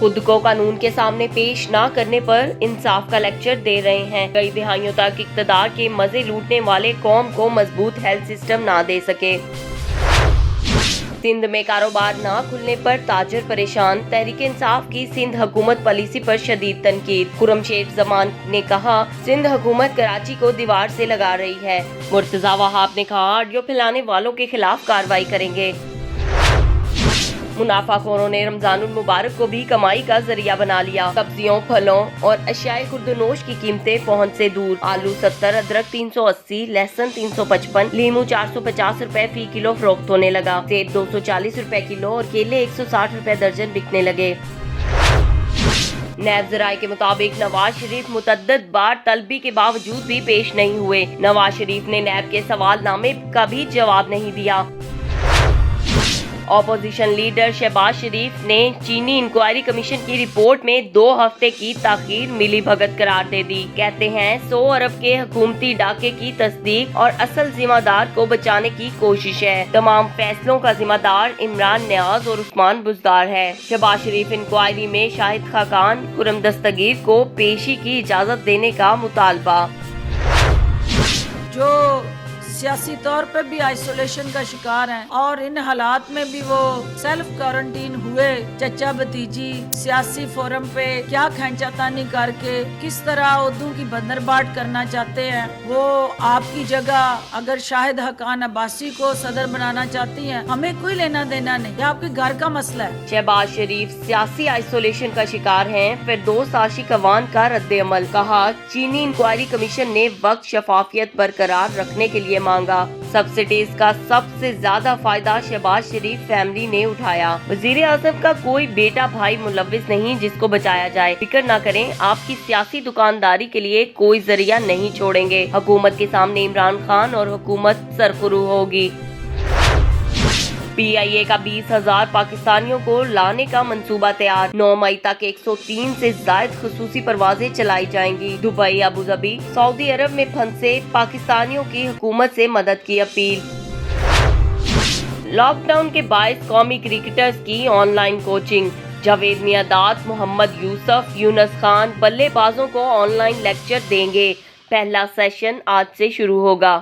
खुद को कानून के सामने पेश न करने पर इंसाफ का लेक्चर दे रहे हैं। कई दिहाइयों तक इक़्तिदार के मजे लूटने वाले कौम को मजबूत हेल्थ सिस्टम ना दे सके। सिंध में कारोबार न खुलने पर ताजर परेशान, तहरीके इंसाफ की सिंध हुकूमत पॉलिसी पर शदीद तनकीद। खुर्रमशेर जमान ने कहा, सिंध हुकूमत कराची को दीवार से लगा रही है। मुर्तजा वहाब ने कहा, ऑडियो फैलाने वालों के खिलाफ कार्रवाई करेंगे। मुनाफाखोरों ने रमजानुल मुबारक को भी कमाई का जरिया बना लिया। सब्जियों, फलों और अशियाए खुर्दनोश की कीमतें पहुंच से दूर। आलू 70, अदरक 380, लहसुन 355, लीमू 450 रुपए फी किलो फरोख्त होने लगा। सेब 240 रुपए किलो और केले 160 रुपए दर्जन बिकने लगे। नैब ज़राए के मुताबिक नवाज शरीफ मुतअद्दिद बार तलबी के बावजूद भी पेश नहीं हुए। नवाज शरीफ ने नैब के सवालनामे का भी जवाब नहीं दिया। ऑपोजिशन लीडर शहबाज शरीफ ने चीनी इंक्वायरी कमीशन की रिपोर्ट में 2 हफ्ते की ताखीर मिली भगत करार दे दी। कहते हैं 100 अरब के हुकूमती डाके की तस्दीक और असल जिम्मेदार को बचाने की कोशिश है। तमाम फैसलों का जिम्मेदार इमरान नियाज और उस्मान बुज़दार है। शहबाज शरीफ इंक्वायरी में शाहिद खाकान, खुर्रम दस्तगीर को पेशी की इजाजत देने का मुतालबा। जो सियासी तौर पे भी आइसोलेशन का शिकार हैं और इन हालात में भी वो सेल्फ क्वारंटीन हुए, चचा भतीजी सियासी फोरम पे क्या खैंचातानी करके किस तरह उर्दू की बंदरबाट करना चाहते हैं। वो आपकी जगह अगर शाहिद हकान अब्बासी को सदर बनाना चाहती हैं, हमें कोई लेना देना नहीं, ये आपके घर का मसला है। शहबाज शरीफ सियासी आइसोलेशन का शिकार हैं, फिर 2 आशिक अवान का रद्द अमल। कहा, चीनी इंक्वायरी कमीशन ने वक्त शफाफियत बरकरार रखने के लिए मांगा। सब्सिडीज का सबसे ज्यादा फायदा शहबाज शरीफ फैमिली ने उठाया। वजीर आजम का कोई बेटा भाई मुलविस नहीं जिसको बचाया जाए। फिक्र न करें, आपकी सियासी दुकानदारी के लिए कोई जरिया नहीं छोड़ेंगे। हुकूमत के सामने इमरान खान और हुकूमत सरखुरू होगी। PIA का 20,000 पाकिस्तानियों को लाने का मंसूबा तैयार। 9 मई तक 103 से ज्यादा खुसूसी परवाजें चलाई जाएंगी। दुबई, अबू धाबी, सऊदी अरब में फंसे पाकिस्तानियों की हुकूमत से मदद की अपील। लॉकडाउन के बायस कौमी क्रिकेटर्स की ऑनलाइन कोचिंग। जावेद मियादाद, मोहम्मद यूसुफ, यूनुस खान बल्लेबाजों को ऑनलाइन लेक्चर देंगे। पहला सेशन आज से शुरू होगा।